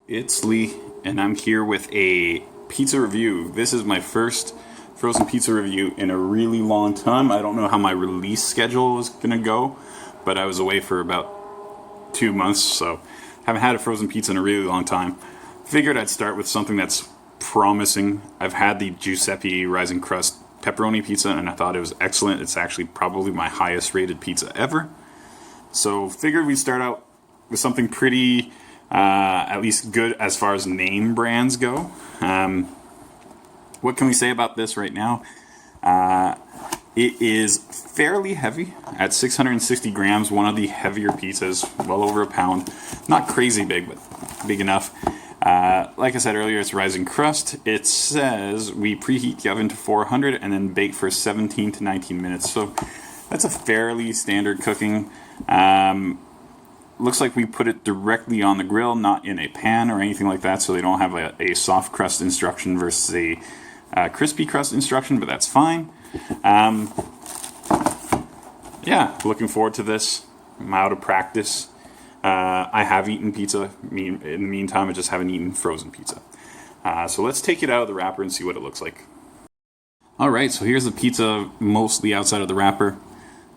It's Lee, and I'm here with a pizza review. This is my first frozen pizza review in a really long time. I don't know how my release schedule is going to go, but I was away for about 2 months, so haven't had a frozen pizza in a really long time. Figured I'd start with something that's promising. I've had the Giuseppe Rising Crust pepperoni pizza, and I thought it was excellent. It's actually probably my highest rated pizza ever. So figured we'd start out with something pretty at least good as far as name brands go. What can we say about this right now? It is fairly heavy at 660 grams, one of the heavier pizzas, well over a pound. Not crazy big, but big enough. Like I said earlier, it's Rising Crust. It says we preheat the oven to 400 and then bake for 17 to 19 minutes. So that's a fairly standard cooking. Looks like we put it directly on the grill, not in a pan or anything like that, so they don't have a soft crust instruction versus a crispy crust instruction, but that's fine. Yeah, looking forward to this. I'm out of practice. I have eaten pizza. In the meantime, I just haven't eaten frozen pizza. So let's take it out of the wrapper and see what it looks like. Alright, so here's the pizza mostly outside of the wrapper.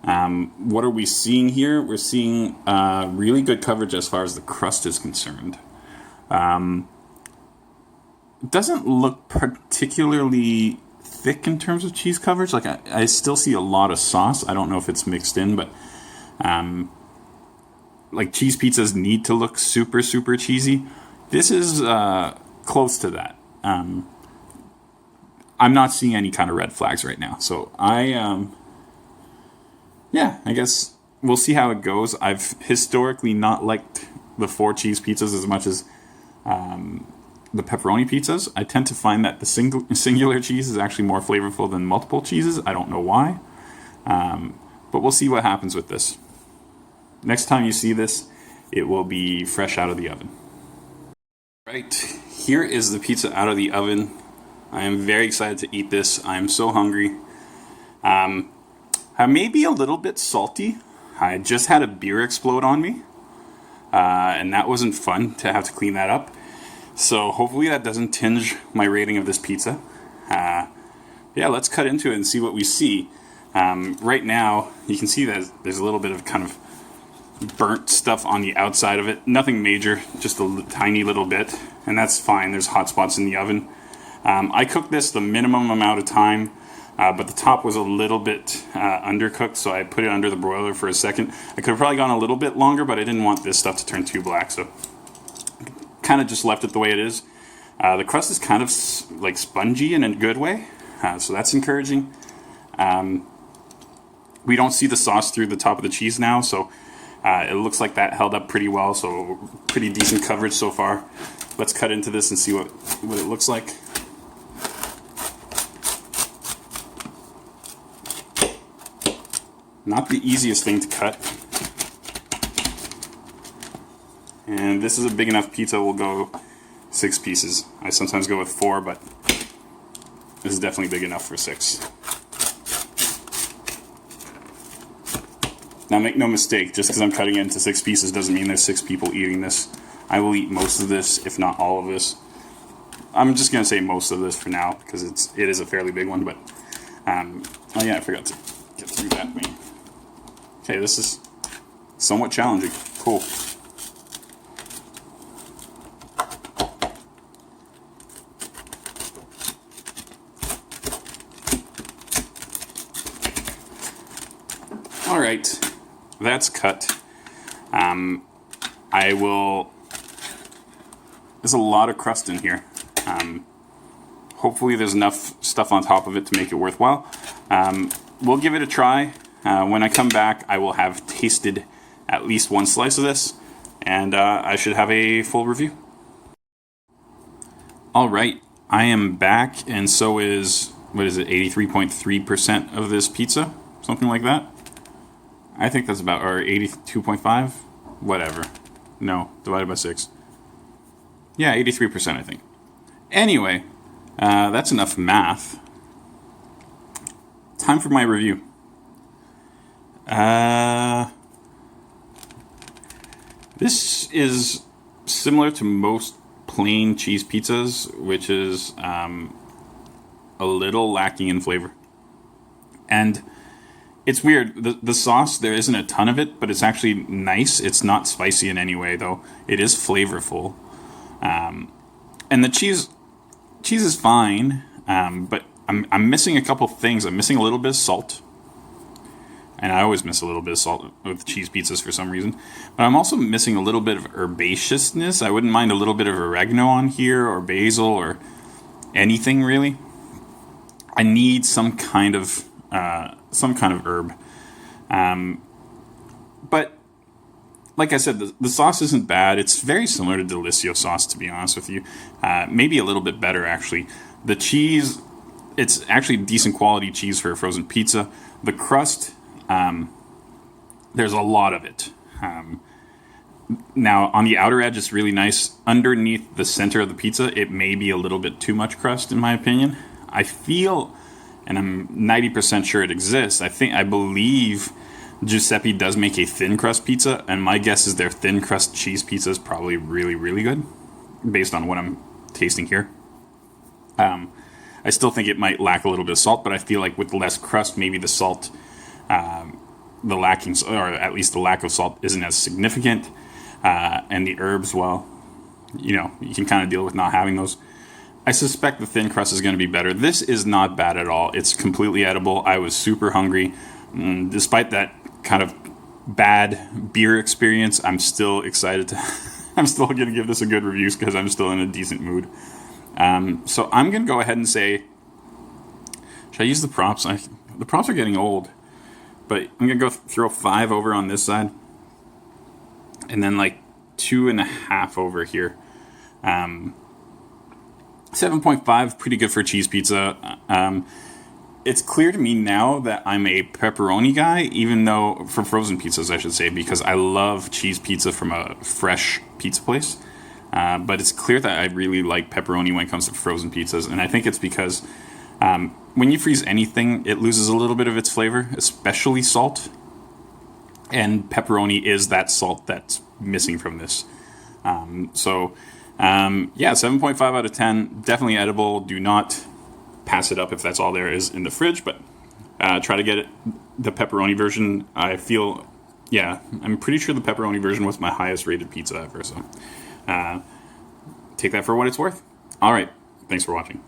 What are we seeing here? We're seeing really good coverage as far as the crust is concerned. It doesn't look particularly thick in terms of cheese coverage. Like I still see a lot of sauce. I don't know if it's mixed in, but like cheese pizzas need to look super, super cheesy. This is close to that. I'm not seeing any kind of red flags right now. So yeah, I guess we'll see how it goes. I've historically not liked the 4 cheese pizzas as much as the pepperoni pizzas. I tend to find that the singular cheese is actually more flavorful than multiple cheeses. I don't know why. But we'll see what happens with this. Next time you see this, it will be fresh out of the oven. Right, here is the pizza out of the oven. I am very excited to eat this. I am so hungry. I may be a little bit salty. I just had a beer explode on me, and that wasn't fun to have to clean that up. So hopefully that doesn't tinge my rating of this pizza. Yeah, let's cut into it and see what we see. Right now, you can see that there's a little bit of kind of burnt stuff on the outside of it. Nothing major, just a tiny little bit, and that's fine. There's hot spots in the oven. I cooked this the minimum amount of time. But the top was a little bit undercooked, so I put it under the broiler for a second. I could have probably gone a little bit longer, but I didn't want this stuff to turn too black, so kind of just left it the way it is. The crust is kind of like spongy in a good way, so that's encouraging. We don't see the sauce through the top of the cheese now, so it looks like that held up pretty well, so pretty decent coverage so far. Let's cut into this and see what it looks like. Not the easiest thing to cut. And this is a big enough pizza, we'll go 6 pieces. I sometimes go with 4, but this is definitely big enough for 6. Now make no mistake, just because I'm cutting it into 6 pieces doesn't mean there's 6 people eating this. I will eat most of this, if not all of this. I'm just going to say most of this for now, because it is a fairly big one, but oh yeah, I forgot to get through that. Okay, this is somewhat challenging. Cool. Alright, that's cut. There's a lot of crust in here. Hopefully there's enough stuff on top of it to make it worthwhile. We'll give it a try. When I come back, I will have tasted at least 1 slice of this, and I should have a full review. Alright, I am back, and so is, what is it, 83.3% of this pizza? Something like that? I think that's about, or 82.5? Whatever. No, divided by 6. Yeah, 83%, I think. Anyway, that's enough math. Time for my review. This is similar to most plain cheese pizzas, which is a little lacking in flavor. And it's weird. The sauce, there isn't a ton of it, but it's actually nice. It's not spicy in any way, though. It is flavorful. And the cheese is fine, but I'm missing a couple things. I'm missing a little bit of salt. And I always miss a little bit of salt with cheese pizzas for some reason. But I'm also missing a little bit of herbaceousness. I wouldn't mind a little bit of oregano on here, or basil, or anything really. I need some kind of herb. But like I said, the sauce isn't bad. It's very similar to Delissio sauce, to be honest with you. Maybe a little bit better, actually. The cheese, it's actually decent quality cheese for a frozen pizza. The crust, there's a lot of it. Now, on the outer edge, it's really nice. Underneath the center of the pizza, it may be a little bit too much crust, in my opinion. I feel, and I'm 90% sure it exists, I believe Giuseppe does make a thin crust pizza, and my guess is their thin crust cheese pizza is probably really, really good, based on what I'm tasting here. I still think it might lack a little bit of salt, but I feel like with less crust, maybe the salt, the lacking, or at least the lack of salt, isn't as significant. And the herbs, well, you can kind of deal with not having those. I suspect the thin crust is going to be better. This is not bad at all. It's completely edible. I was super hungry. Despite that kind of bad beer experience, I'm still excited to... I'm still going to give this a good review because I'm still in a decent mood. So I'm going to go ahead and say... Should I use the props? The props are getting old. But I'm going to go throw 5 over on this side. And then like 2.5 over here. 7.5, pretty good for a cheese pizza. It's clear to me now that I'm a pepperoni guy, even though, for frozen pizzas, I should say, because I love cheese pizza from a fresh pizza place. But it's clear that I really like pepperoni when it comes to frozen pizzas. And I think it's because when you freeze anything, it loses a little bit of its flavor, especially salt. And pepperoni is that salt that's missing from this. Yeah, 7.5 out of 10. Definitely edible. Do not pass it up if that's all there is in the fridge, but try to get it, the pepperoni version. I feel, yeah, I'm pretty sure the pepperoni version was my highest rated pizza ever, so take that for what it's worth. All right, thanks for watching.